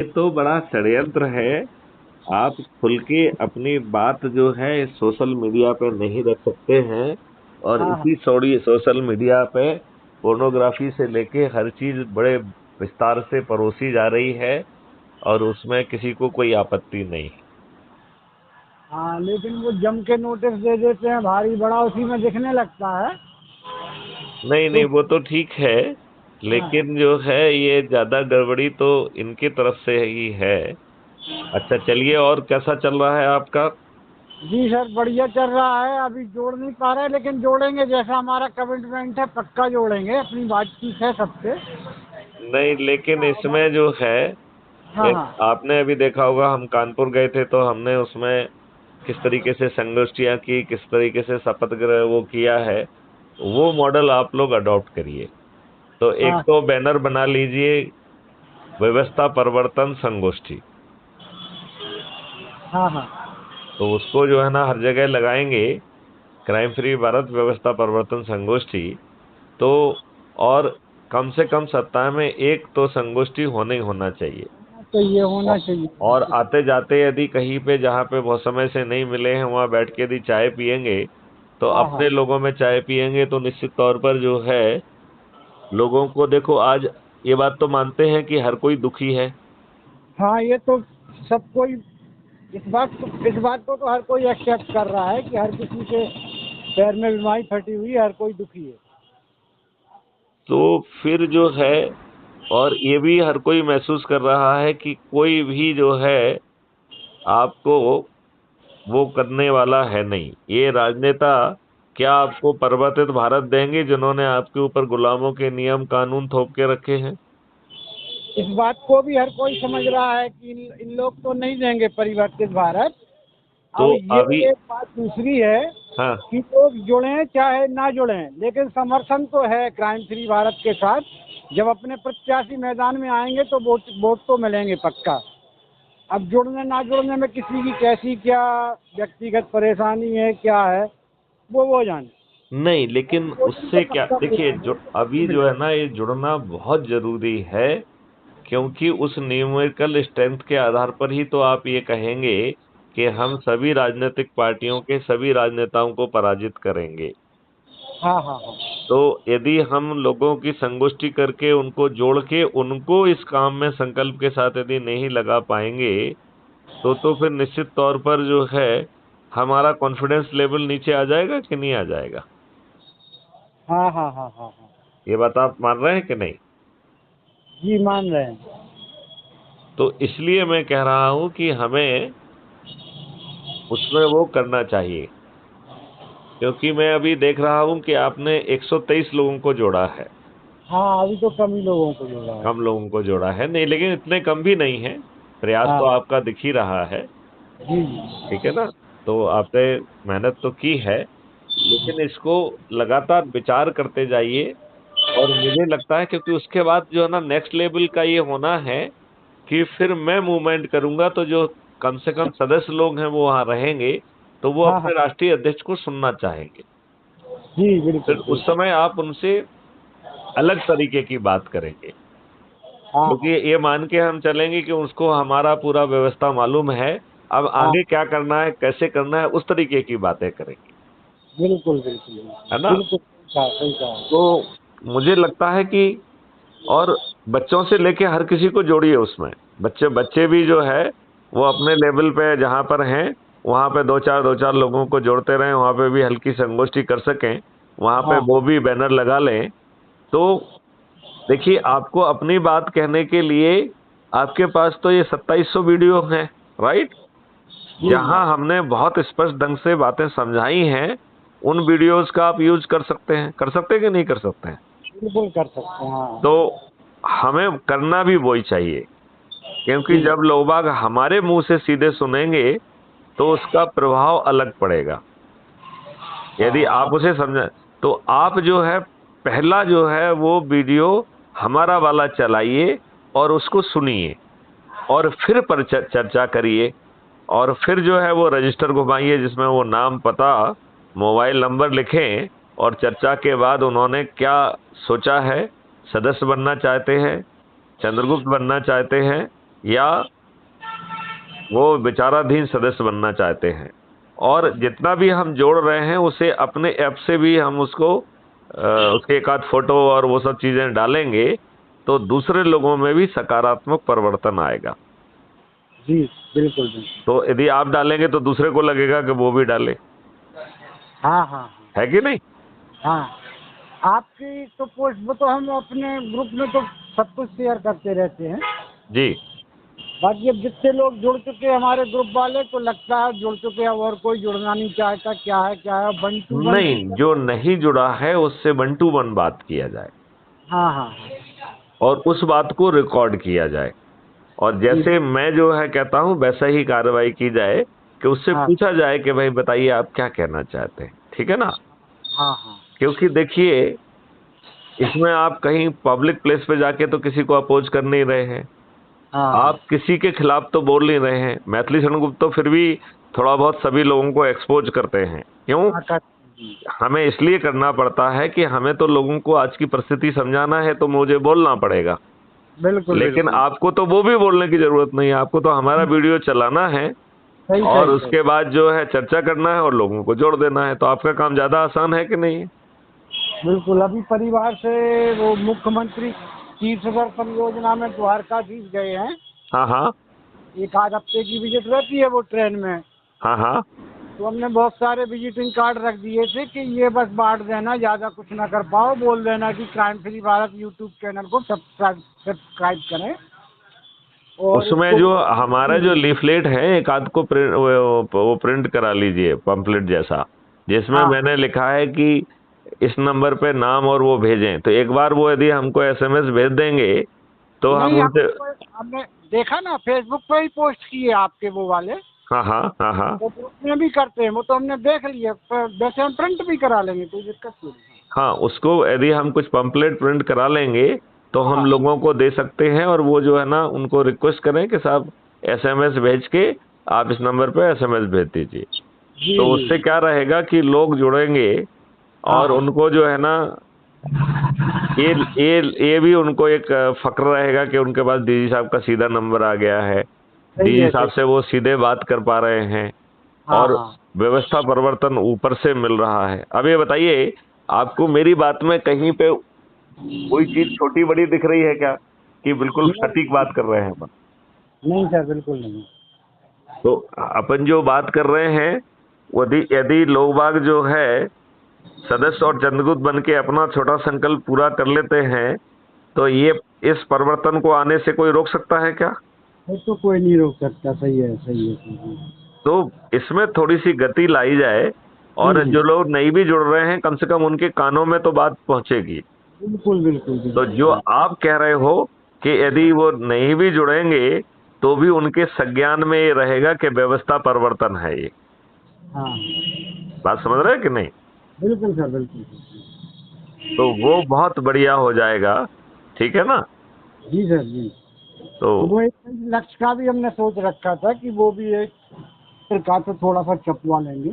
ये तो बड़ा षड्यंत्र है। आप खुल के अपनी बात जो है सोशल मीडिया पे नहीं रख सकते हैं, और हाँ हाँ। इसी सोशल मीडिया पे पोर्नोग्राफी से लेके हर चीज बड़े विस्तार से परोसी जा रही है, और उसमें किसी को कोई आपत्ति नहीं। हाँ, लेकिन वो जम के नोटिस दे देते हैं भारी बड़ा, उसी में दिखने लगता है। नहीं नहीं, तो वो तो ठीक है, हाँ हाँ। लेकिन जो है ये ज्यादा गड़बड़ी तो इनकी तरफ से ही है। अच्छा चलिए, और कैसा चल रहा है आपका? जी सर, बढ़िया चल रहा है। अभी जोड़ नहीं पा रहे, लेकिन जोड़ेंगे। जैसा हमारा कमिटमेंट है, पक्का जोड़ेंगे। अपनी बातचीत है सबसे। नहीं, लेकिन इसमें जो है, हाँ हाँ। आपने अभी देखा होगा, हम कानपुर गए थे तो हमने उसमें किस तरीके से संगोष्ठियां की, किस तरीके से शपथ ग्रहण वो किया है, वो मॉडल आप लोग अडॉप्ट करिए। तो एक हाँ तो बैनर बना लीजिए, व्यवस्था परिवर्तन संगोष्ठी। हाँ। हाँ तो उसको जो है ना हर जगह लगाएंगे, क्राइम फ्री भारत व्यवस्था परिवर्तन संगोष्ठी। तो और कम से कम सप्ताह में एक तो संगोष्ठी होना ही होना चाहिए। तो ये होना औ- चाहिए। और आते जाते यदि कहीं पे जहाँ पे बहुत समय से नहीं मिले हैं वहां बैठ के यदि चाय पियेंगे, तो हाँ हाँ। अपने लोगों में चाय पियेंगे तो निश्चित तौर पर जो है लोगों को, देखो आज ये बात तो मानते हैं कि हर कोई दुखी है। हाँ, ये तो सब कोई इस बात को तो हर कोई एक्सेप्ट कर रहा है कि हर किसी के पैर में बीमारी फटी हुई है, हर कोई दुखी है। तो फिर जो है, और ये भी हर कोई महसूस कर रहा है कि कोई भी जो है आपको वो करने वाला है नहीं। ये राजनेता क्या आपको परिवर्तित भारत देंगे जिन्होंने आपके ऊपर गुलामों के नियम कानून थोप के रखे हैं? इस बात को भी हर कोई समझ रहा है कि इन लोग तो नहीं देंगे परिवर्तित भारत। तो अब ये अभी, एक बात दूसरी है हाँ, कि लोग जुड़ें चाहे ना जुड़ें, लेकिन समर्थन तो है क्राइम फ्री भारत के साथ। जब अपने प्रत्याशी मैदान में आएंगे तो वोट वोट तो मिलेंगे पक्का। अब जुड़ने ना जुड़ने में किसी की कैसी क्या व्यक्तिगत परेशानी है, क्या है, वो जाने। नहीं, लेकिन वोटिंग तो उससे क्या, पक्का देखिए मिलेगा, जो वोट तो पक्का अभी जो मिलेगा। है ना, ये जुड़ना बहुत जरूरी है, क्योंकि उस न्यूमेरिकल स्ट्रेंथ के आधार पर ही तो आप ये कहेंगे कि हम सभी राजनीतिक पार्टियों के सभी राजनेताओं को पराजित करेंगे। हाँ हाँ हाँ। तो यदि हम लोगों की संगोष्ठी करके उनको जोड़ के उनको इस काम में संकल्प के साथ यदि नहीं लगा पाएंगे, तो फिर निश्चित तौर पर जो है हमारा कॉन्फिडेंस लेवल नीचे आ जाएगा कि नहीं आ जाएगा? हाँ हाँ हाँ हाँ हाँ। ये बात आप मान रहे हैं कि नहीं? जी, मान रहे हैं। तो इसलिए मैं कह रहा हूं कि हमें उसमें वो करना चाहिए, क्योंकि मैं अभी देख रहा हूं कि आपने 123 लोगों को जोड़ा है। हाँ, अभी तो कम ही लोगों को जुड़ा है। कम लोगों को जोड़ा है, नहीं लेकिन इतने कम भी नहीं है। प्रयास हाँ तो आपका दिख ही रहा है। जी जी। ठीक है ना? तो आपने मेहनत तो की है, लेकिन इसको लगातार विचार करते जाइए। और मुझे लगता है क्योंकि उसके बाद जो है ना नेक्स्ट लेवल का ये होना है कि फिर मैं मूवमेंट करूंगा, तो जो कम से कम सदस्य लोग हैं वो वहां रहेंगे, तो वो हाँ हाँ। अपने राष्ट्रीय अध्यक्ष को सुनना चाहेंगे। जी, फिर बिल्कुल उस बिल्कुल। समय आप उनसे अलग तरीके की बात करेंगे, हाँ क्योंकि हाँ ये मान के हम चलेंगे कि उसको हमारा पूरा व्यवस्था मालूम है, अब हाँ। आगे क्या करना है, कैसे करना है, उस तरीके की बातें करेंगे। बिल्कुल बिल्कुल है ना? बिल्कुल। सही कहा। तो मुझे लगता है कि, और बच्चों से लेके हर किसी को जोड़िए उसमें। बच्चे बच्चे भी जो है वो अपने लेवल पे जहां पर हैं वहां पे दो चार लोगों को जोड़ते रहें, वहां पे भी हल्की संगोष्ठी कर सकें, वहां पे हाँ वो भी बैनर लगा लें। तो देखिए, आपको अपनी बात कहने के लिए आपके पास तो ये 2700 वीडियो हैं, राइट? जी जी। जहां हमने बहुत स्पष्ट ढंग से बातें समझाई हैं, उन वीडियोस का आप यूज कर सकते हैं कि नहीं कर सकते हैं? बिल्कुल कर सकते हैं, हाँ। तो हमें करना भी वही चाहिए, क्योंकि जी जब लोग बाग हमारे मुंह से सीधे सुनेंगे तो उसका प्रभाव अलग पड़ेगा। यदि हाँ आप उसे समझ, तो आप जो है पहला जो है वो वीडियो हमारा वाला चलाइए और उसको सुनिए, और फिर पर चर्चा करिए, और फिर जो है वो रजिस्टर घुमाइए जिसमें वो नाम, पता, मोबाइल नंबर लिखें, और चर्चा के बाद उन्होंने क्या सोचा है, सदस्य बनना चाहते हैं, चंद्रगुप्त बनना चाहते हैं, या वो विचाराधीन सदस्य बनना चाहते हैं। और जितना भी हम जोड़ रहे हैं उसे अपने ऐप से भी हम उसको उसके एक आध फोटो और वो सब चीजें डालेंगे तो दूसरे लोगों में भी सकारात्मक परिवर्तन आएगा। जी बिल्कुल बिल्कुल। तो यदि आप डालेंगे तो दूसरे को लगेगा कि वो भी डाले। हाँ हाँ है कि नहीं? हाँ। आपकी तो पोस्ट वो तो हम अपने ग्रुप में तो सब कुछ शेयर करते रहते हैं। जी। बाकी अब जितने लोग जुड़ चुके हैं हमारे ग्रुप वाले तो लगता है जुड़ चुके हैं और कोई जुड़ना नहीं चाहता। क्या है बंटू नहीं, जो नहीं जुड़ा है उससे 1 to 1 बात किया जाए हाँ हाँ और उस बात को रिकॉर्ड किया जाए और जैसे मैं जो है कहता हूं वैसा ही कार्रवाई की जाए कि उससे हाँ पूछा जाए कि भाई बताइए आप क्या कहना चाहते हैं। ठीक है ना? हाँ हाँ क्योंकि देखिए इसमें आप कहीं पब्लिक प्लेस पे जाके तो किसी को अपोज कर नहीं रहे हैं, हाँ आप किसी के खिलाफ तो बोल नहीं रहे हैं। मैथिली शरण गुप्त तो फिर भी थोड़ा बहुत सभी लोगों को एक्सपोज करते हैं। क्यों? हमें इसलिए करना पड़ता है कि हमें तो लोगों को आज की परिस्थिति समझाना है तो मुझे बोलना पड़ेगा। बिल्कुल लेकिन बिल्कुल। आपको तो वो भी बोलने की जरूरत नहीं है, आपको तो हमारा वीडियो चलाना है सही और सही उसके बाद जो है चर्चा करना है और लोगों को जोड़ देना है। तो आपका काम ज्यादा आसान है कि नहीं? बिल्कुल। अभी परिवार से वो मुख्यमंत्री तीर्थ दर्शन योजना में द्वारकाधीश गए हैं। हाँ हाँ एक आध हफ्ते की विजिट रहती है वो ट्रेन में। हाँ हाँ। तो हमने बहुत सारे विजिटिंग कार्ड रख दिए थे कि ये बस बांट देना, ज़्यादा कुछ ना कर पाओ, बोल देना कि crime free Bharat YouTube channel को सब्सक्राइब करें। और उसमें जो हमारा जो लीफलेट है एक आध को वो प्रिंट करा लीजिए, पंपलेट जैसा, जिसमें हाँ मैंने लिखा है कि इस नंबर पे नाम और वो भेजें। तो एक बार वो यदि हमको एसएमएस भेज देंगे तो हम नहीं, उनसे। हमने देखा ना फेसबुक पे ही पोस्ट किए आपके वो वाले। हाँ हाँ हाँ हाँ वो ग्रुप में भी करते हैं, वो तो हमने देख लिया। वैसे हम प्रिंट भी करा लेंगे, कोई दिक्कत नहीं। हाँ, उसको यदि हम कुछ पंपलेट प्रिंट करा लेंगे तो हम हाँ लोगों को दे सकते हैं और वो जो है ना उनको रिक्वेस्ट करें कि साहब एसएमएस भेज के आप इस नंबर पे एसएमएस भेज दीजिए। जी तो जी। उससे क्या रहेगा कि लोग जुड़ेंगे हाँ और हाँ उनको जो है ना ये ये भी उनको एक फक्र रहेगा कि उनके पास डीजी साहब का सीधा नंबर आ गया है, सही डीजी है साहब सही। से वो सीधे बात कर पा रहे हैं हाँ और हाँ। व्यवस्था परिवर्तन ऊपर से मिल रहा है। अब ये बताइए आपको मेरी बात में कहीं पे कोई चीज छोटी बड़ी दिख रही है क्या कि बिल्कुल नहीं सटीक बात कर रहे हैं अपन? नहीं सर, बिल्कुल नहीं। तो अपन जो बात कर रहे हैं यदि यदि लोग बाग जो है सदस्य और चंद्रगुप्त बन के अपना छोटा संकल्प पूरा कर लेते हैं तो ये इस परिवर्तन को आने से कोई रोक सकता है क्या? वो तो कोई नहीं रोक सकता। सही है सही है सही है। तो इसमें थोड़ी सी गति लाई जाए और जो लोग नहीं भी जुड़ रहे हैं कम से कम उनके कानों में तो बात पहुंचेगी। बिल्कुल बिल्कुल तो जो बिल्कुल। आप कह रहे हो कि यदि वो नहीं भी जुड़ेंगे तो भी उनके संज्ञान में ये रहेगा कि व्यवस्था परिवर्तन है। ये हाँ बात समझ रहे हैं कि नहीं? बिल्कुल सर बिल्कुल। तो वो बहुत बढ़िया हो जाएगा। ठीक है ना? जी सर जी। तो तो वो एक लक्ष्य का भी हमने सोच रखा था कि वो भी एक प्रकार से थोड़ा सा छपवा लेंगे।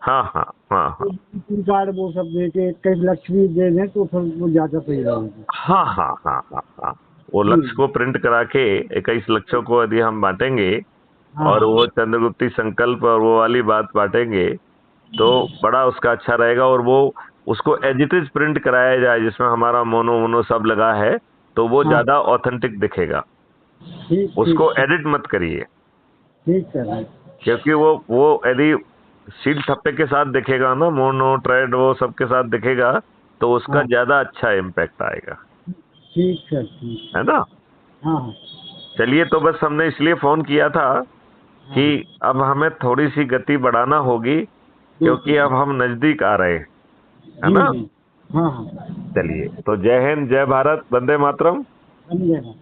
हाँ हाँ हाँ हाँ तो कार्ड वो सब दे के 21 लक्ष्य भी दे दें तो फिर वो ज़्यादा सही रहेगा। हाँ हाँ हाँ हाँ हाँ। वो लक्ष्य को प्रिंट करा के 21 लक्ष्यों को यदि हम बांटेंगे हाँ और वो चंद्रगुप्ती संकल्प और वो वाली बात बांटेंगे तो बड़ा उसका अच्छा रहेगा। और वो उसको एज इट इज प्रिंट कराया जाए जिसमें हमारा मोनो मोनो सब लगा है तो वो हाँ ज्यादा ऑथेंटिक दिखेगा। ठीक उसको ठीक एडिट मत करिए ठीक सर। क्योंकि वो यदि सील ठप्पे के साथ दिखेगा ना, मोनो ट्रेड वो सब के साथ दिखेगा तो उसका हाँ ज्यादा अच्छा इम्पैक्ट आएगा। ठीक सर ठीक। है ना? हाँ हाँ चलिए, तो बस हमने इसलिए फोन किया था कि हाँ अब हमें थोड़ी सी गति बढ़ाना होगी क्योंकि अब हम नजदीक आ रहे हैं। है जी ना? जी। हाँ हाँ। चलिए, तो जय हिंद, जय भारत, वंदे मातरम। समझेगा।